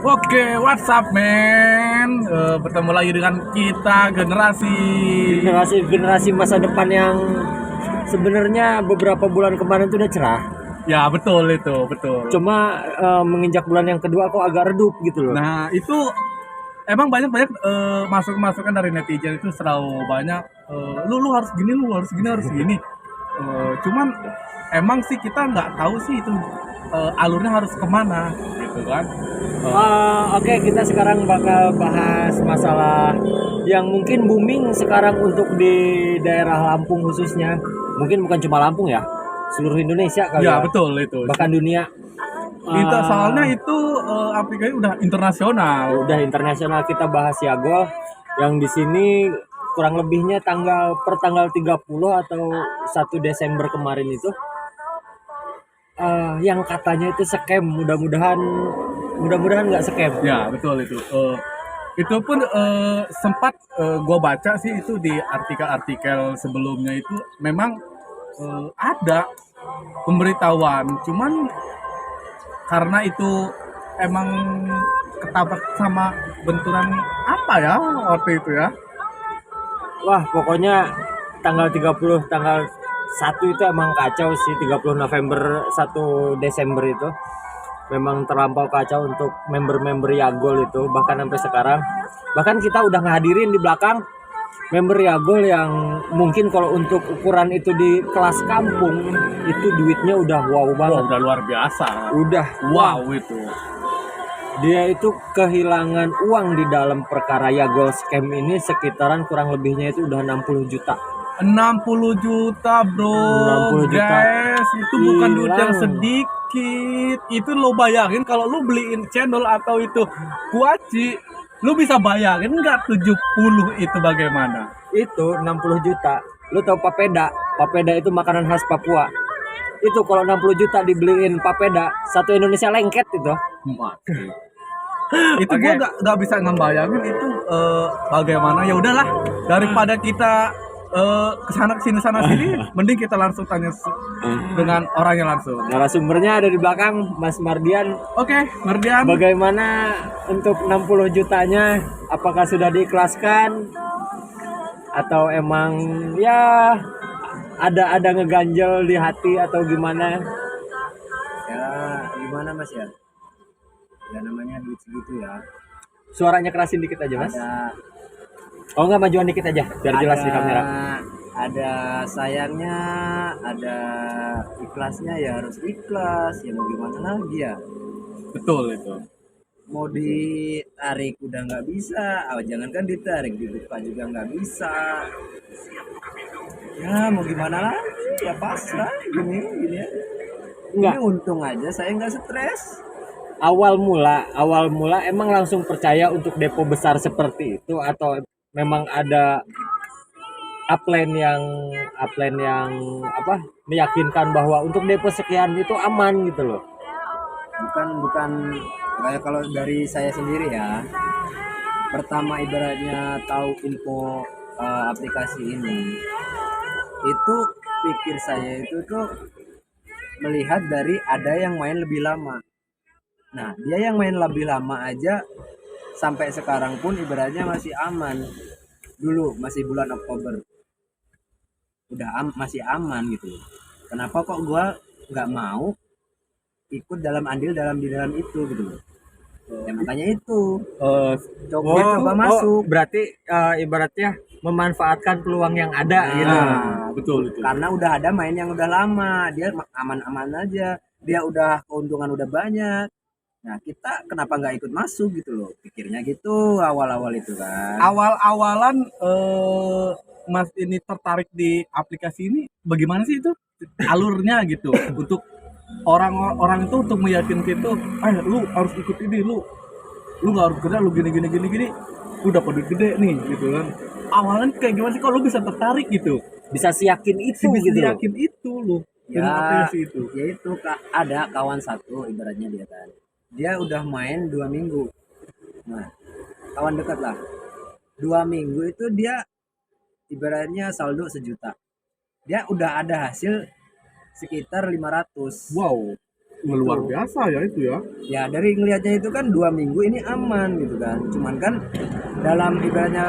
Oke, what's up, man? Bertemu lagi dengan kita Generasi masa depan yang sebenarnya beberapa bulan kemarin tuh udah cerah. Ya, betul itu, betul. Cuma menginjak bulan yang kedua kok agak redup gitu loh. Nah, itu emang banyak masukan dari netizen itu selalu banyak. Lu harus gini, lu harus gini, harus gini. Cuman emang sih kita nggak tahu sih itu alurnya harus kemana, gitu kan? Oke, kita sekarang bakal bahas masalah yang mungkin booming sekarang untuk di daerah Lampung khususnya. Mungkin bukan cuma Lampung ya, seluruh Indonesia kali Ya, ya. betul itu. Bahkan dunia. Itu soalnya itu aplikasi udah internasional. Udah internasional. Kita bahas Yagol yang di sini kurang lebihnya per tanggal 30 atau 1 Desember kemarin itu yang katanya itu scam. Mudah-mudahan nggak scam. Ya, betul itu. Itu pun sempat gue baca sih itu di artikel-artikel sebelumnya itu memang ada pemberitahuan, cuman karena itu emang ketabrak sama benturan apa ya waktu itu ya. Wah, pokoknya tanggal 30, tanggal 1 itu emang kacau sih. 30 November 1 Desember itu memang terlampau kacau untuk member-member Yagol itu. Bahkan sampai sekarang, bahkan kita udah ngehadirin di belakang member Yagol yang mungkin kalau untuk ukuran itu di kelas kampung itu duitnya udah wow Wah, banget. udah luar biasa. Udah Wow itu. Dia itu kehilangan uang di dalam perkara Yagol scam ini sekitaran kurang lebihnya itu udah 60 juta. 60 juta, bro. 60 juta. Guys, itu bukan duit yang Hilang. sedikit. Itu lo bayangin kalau lo beliin channel atau itu kuaci, lo bisa bayangin nggak 70 itu bagaimana? Itu 60 juta. Lu tahu papeda? Papeda itu makanan khas Papua. Itu kalau 60 juta dibeliin papeda, satu Indonesia lengket itu. Mati. Itu gue nggak bisa ngebayangin itu bagaimana. Ya udahlah, daripada kita kesana kesini sana sini, mending kita langsung tanya dengan orangnya langsung. Narasumbernya ada di belakang, Mas Mardian. Oke, Mardian. Bagaimana untuk 60 jutanya? Apakah sudah diikhlaskan? Atau emang ya ada ngeganjel di hati atau gimana? Ya gimana mas ya, ya namanya duit segitu ya. Suaranya kerasin dikit aja, Mas. Oh enggak, majuan dikit aja biar jelas di kamera. Ada sayangnya, ada ikhlasnya, ya harus ikhlas, ya mau gimana lagi ya. Betul itu. Mau ditarik udah nggak bisa, jangankan ditarik, dibuka juga nggak bisa. Ya mau gimana lagi, ya pasrah gini ya. Enggak. Ini untung aja saya nggak stres. Awal mula emang langsung percaya untuk depo besar seperti itu atau memang ada upline yang apa meyakinkan bahwa untuk depo sekian itu aman gitu loh. Bukan kayak kalau dari saya sendiri ya. Pertama ibaratnya tahu info aplikasi ini, itu pikir saya itu tuh melihat dari ada yang main lebih lama. Nah, dia yang main lebih lama aja sampai sekarang pun ibaratnya masih aman. Dulu masih bulan Oktober. Masih aman gitu. Kenapa kok gua nggak mau ikut di dalam itu gitu loh. Ya makanya itu coba masuk. Berarti ibaratnya memanfaatkan peluang yang ada gitu. Betul itu. Karena udah ada main yang udah lama, dia aman-aman aja, dia udah keuntungan udah banyak. Nah kita kenapa nggak ikut masuk gitu loh, pikirnya gitu awal-awal itu kan. Awal-awalan Mas ini tertarik di aplikasi ini bagaimana sih itu alurnya gitu untuk orang-orang itu untuk meyakinkan itu, lu harus ikut ini, lu nggak harus kerja, lu gini, lu dapat duit gede nih gitu kan. Awalnya kayak gimana sih kalau lu bisa tertarik gitu, Bisa siyakin itu bisa gitu loh. yakin itu lu dengan aplikasi itu. Ya itu ada kawan satu ibaratnya dia kan, dia udah main 2 minggu. Nah kawan dekat lah, 2 minggu itu dia ibaratnya saldo 1 juta, dia udah ada hasil sekitar 500. Wow, luar biasa ya itu ya. Ya dari ngelihatnya itu kan 2 minggu ini aman gitu kan, cuman kan dalam ibaratnya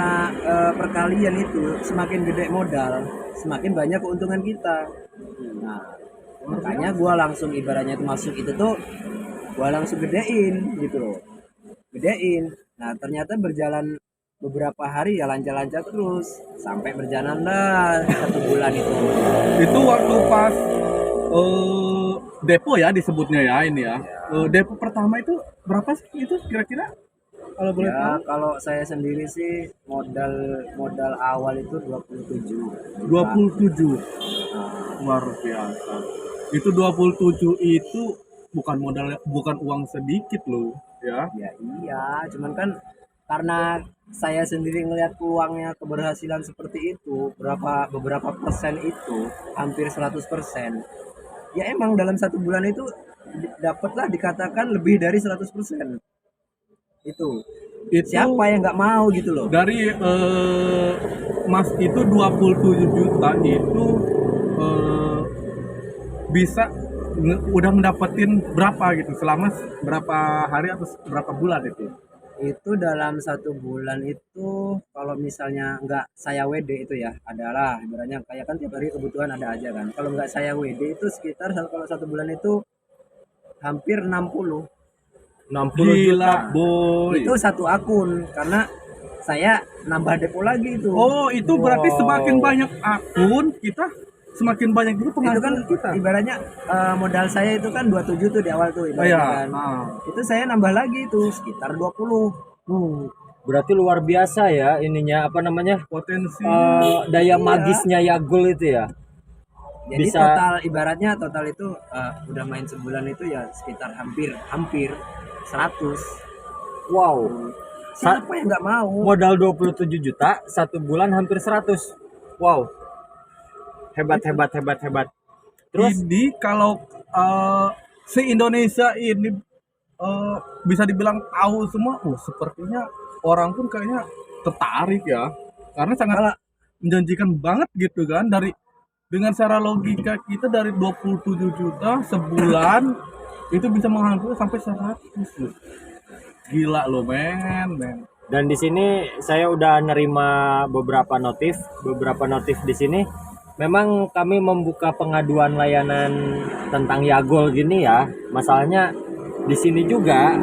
perkalian itu semakin gede modal semakin banyak keuntungan kita. Nah makanya gua langsung ibaratnya itu masuk itu tuh gua langsung gedein gitu loh, gedein. Nah ternyata berjalan beberapa hari ya lancar-lancar terus sampai berjalan lah 1 bulan itu. Itu waktu pas depo ya disebutnya ya ini ya. Depo pertama itu berapa sih itu kira-kira kalau boleh Ya tahu? kalau saya sendiri sih modal modal awal itu 27 juta. 27. Nah, Luar biasa. Itu 27 itu bukan modal, bukan uang sedikit loh ya. ya iya, cuman kan karena saya sendiri ngelihat peluangnya keberhasilan seperti itu, beberapa persen itu hampir 100%. Ya emang dalam 1 bulan itu dapatlah dikatakan lebih dari 100%. Itu. Itu Siapa yang nggak mau gitu loh. dari Mas itu 27 juta itu eh, bisa udah ngedapetin berapa gitu selama berapa hari atau berapa bulan itu? Itu dalam 1 bulan itu kalau misalnya nggak saya WD itu ya adalah ibaratnya kayak kan tiap hari kebutuhan ada aja kan, kalau nggak saya WD itu sekitar kalau 1 bulan itu hampir 60. 60 Gila, juta. boy. Itu satu akun karena saya nambah depo lagi itu. Oh, itu berarti Wow. semakin banyak akun kita semakin banyak itu Itu kan penghasilan kita. ibaratnya modal saya itu kan 27 tuh di awal tuh Oh, ibaratnya ya. kan. Itu saya nambah lagi itu sekitar 20. Berarti luar biasa ya ininya apa namanya? Potensi Daya Iya. magisnya Yagul itu ya. Jadi Bisa- total itu udah main sebulan itu ya sekitar hampir 100. Wow. Siapa yang nggak mau? Modal 27 juta, 1 bulan hampir 100. Wow. Hebat. Terus ini kalau se-Indonesia ini bisa dibilang tahu semua, sepertinya orang pun kayaknya tertarik ya. Karena sangat menjanjikan banget gitu kan dengan secara logika kita dari 27 juta sebulan itu bisa menghampiri sampai 100 loh. Gila loh men. dan di sini saya udah nerima beberapa notif di sini. Memang kami membuka pengaduan layanan tentang Yagol gini ya. Masalahnya di sini juga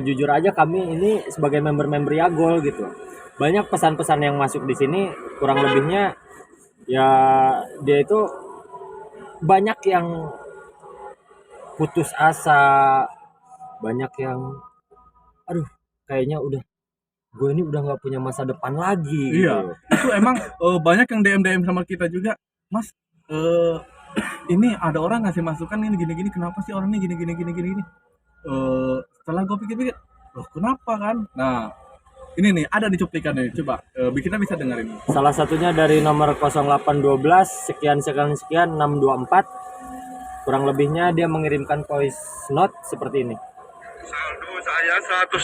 jujur aja kami ini sebagai member-member Yagol gitu. Banyak pesan-pesan yang masuk di sini kurang lebihnya ya dia itu banyak yang putus asa, banyak yang aduh kayaknya gue ini udah nggak punya masa depan lagi Iya, gitu. itu emang banyak yang DM sama kita juga, Mas. Ini ada orang ngasih masukan ini gini-gini, kenapa sih orang ini gini. Setelah gue pikir-pikir, loh kenapa kan? Nah, ini nih ada di cuplikannya, coba kita bisa dengerin. Salah satunya dari nomor 0812 sekian 624. Kurang lebihnya dia mengirimkan voice note seperti ini. Saldo saya 150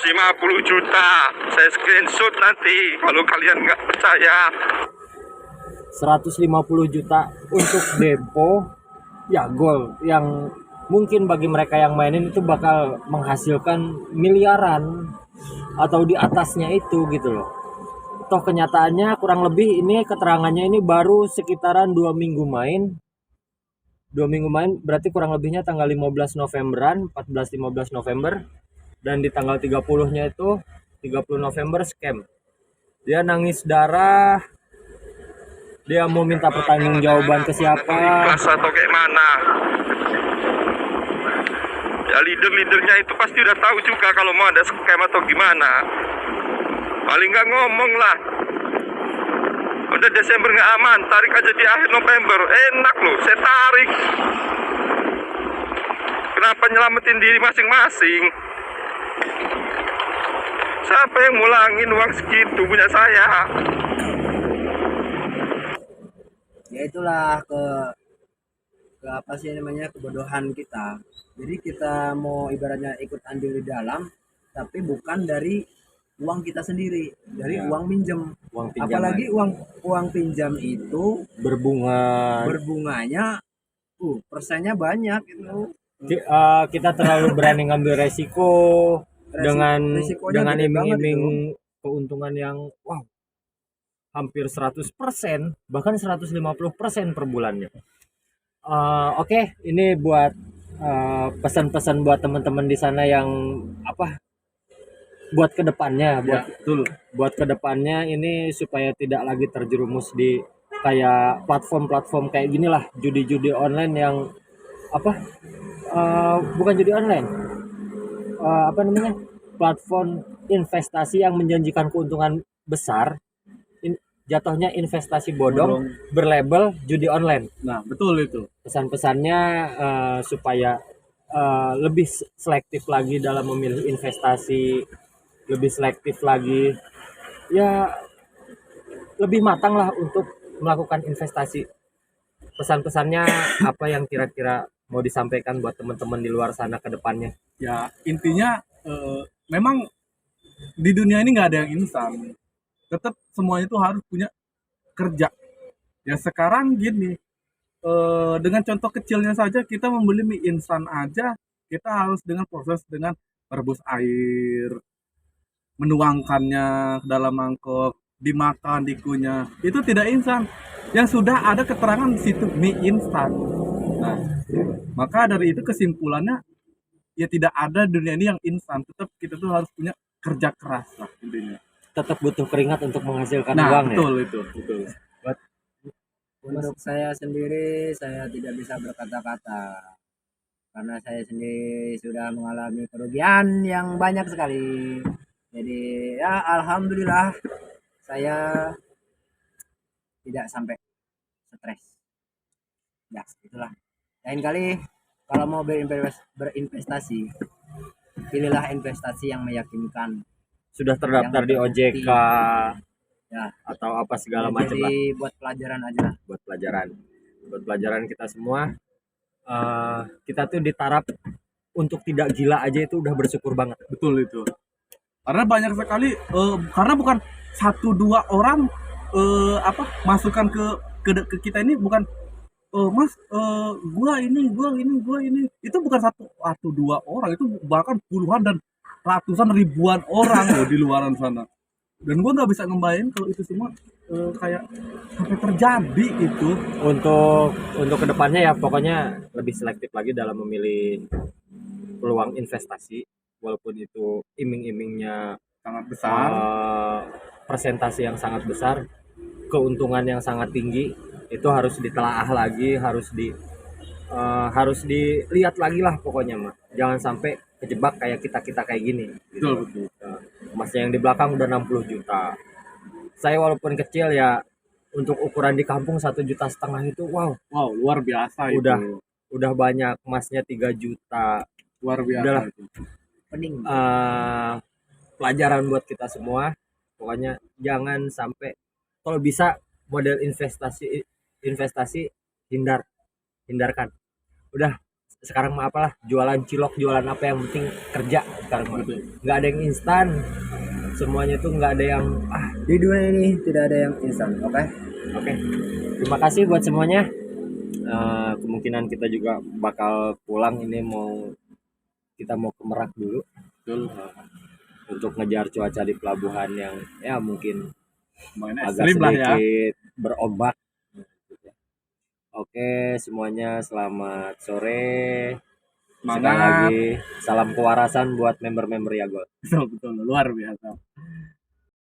juta. Saya screenshot nanti kalau kalian nggak percaya. 150 juta untuk depo Yagol yang mungkin bagi mereka yang mainin itu bakal menghasilkan miliaran atau di atasnya itu gitu loh. Toh kenyataannya kurang lebih ini keterangannya ini baru sekitaran 2 minggu main. 2 minggu main berarti kurang lebihnya tanggal 15 Novemberan, 14-15 November. Dan di tanggal 30-nya itu 30 November scam. Dia nangis darah. Dia mau minta pertanggungjawaban ke siapa? Ikhlas atau kayak mana? Ya leader-leadernya itu pasti udah tahu juga kalau mau ada scam atau gimana. Paling nggak ngomong lah. Udah Desember nggak aman, tarik aja di akhir November. Enak loh, saya tarik. Kenapa nyelamatin diri masing-masing? Siapa yang mulangin uang segitu punya saya? Ya itulah ke apa sih namanya kebodohan kita. Jadi kita mau ibaratnya ikut andil di dalam, tapi bukan dari uang kita sendiri, dari Ya. uang minjem. Uang pinjaman. Apalagi uang pinjam itu Berbunganya berbunganya persennya banyak itu. kita terlalu berani ngambil resiko dengan Resikonya gede banget iming-iming keuntungan yang wow hampir 100%, bahkan 150% per bulannya. Oke, ini buat pesan-pesan buat teman-teman di sana yang apa buat kedepannya, Ya, betul. buat kedepannya ini supaya tidak lagi terjerumus di kayak platform-platform kayak gini lah, judi-judi online yang apa bukan judi online, apa namanya, platform investasi yang menjanjikan keuntungan besar, jatuhnya investasi bodong berlabel judi online. Nah, betul itu. Pesan-pesannya supaya lebih selektif lagi dalam memilih investasi, lebih selektif lagi, ya lebih matang lah untuk melakukan investasi. Pesan-pesannya apa yang kira-kira mau disampaikan buat teman-teman di luar sana ke depannya? Ya, intinya memang di dunia ini nggak ada yang instan. Tetap semuanya itu harus punya kerja. Ya sekarang gini, dengan contoh kecilnya saja kita membeli mie instan aja, kita harus dengan proses dengan merebus air, menuangkannya ke dalam mangkok, dimakan, dikunyah. Itu tidak instan. Yang sudah ada keterangan di situ mie instan. Nah, maka dari itu kesimpulannya ya tidak ada dunia ini yang instan. Tetap kita tuh harus punya kerja keras lah intinya. Tetap butuh keringat untuk menghasilkan Nah, uang betul ya. itu, betul. Untuk saya sendiri, saya tidak bisa berkata-kata karena saya sendiri sudah mengalami kerugian yang banyak sekali. Jadi ya alhamdulillah saya tidak sampai stres. Ya itulah. Lain kali kalau mau berinvestasi, pilihlah investasi yang meyakinkan. Sudah terdaftar di OJK Ya, atau apa segala macam lah, jadi buat pelajaran aja lah. buat pelajaran kita semua. Kita tuh ditarap untuk tidak gila aja itu udah bersyukur banget. Betul itu. Karena banyak sekali karena bukan satu dua orang masukkan ke kita ini bukan mas gua ini itu bukan satu atau dua orang, itu bahkan puluhan dan ratusan ribuan orang loh di luaran sana. Dan gua nggak bisa ngebayangin kalau itu semua kayak sampai terjadi itu. Untuk kedepannya ya pokoknya lebih selektif lagi dalam memilih peluang investasi, walaupun itu iming-imingnya Sangat besar. persentase yang sangat besar, keuntungan yang sangat tinggi, itu harus ditelaah lagi, harus dilihat lagi lah pokoknya mah. Jangan sampai kejebak kayak kita kayak gini. Betul, betul. Emasnya yang di belakang udah 60 juta. Saya walaupun kecil ya, untuk ukuran di kampung 1,5 juta itu wow, Wow, luar biasa itu. udah banyak. Emasnya 3 juta. Luar biasa Udahlah. itu. Pening. Pelajaran buat kita semua. Pokoknya jangan sampai, kalau bisa model investasi hindarkan. Udah, sekarang mah apalah, jualan cilok, jualan apa, yang penting kerja sekarang mah. Nggak ada yang instan. Semuanya tuh nggak ada yang Di dunia ini tidak ada yang instan, oke? Oke. Terima kasih buat semuanya. Kemungkinan kita juga bakal pulang, ini kita mau ke Merak dulu. Betul. Untuk ngejar cuaca di pelabuhan yang ya mungkin Mainnya agak ekstrim lah ya. sedikit berombak. Oke, semuanya selamat sore. Sekali Semangat. lagi salam kewarasan buat member-member Yagol. Betul, betul. Luar biasa.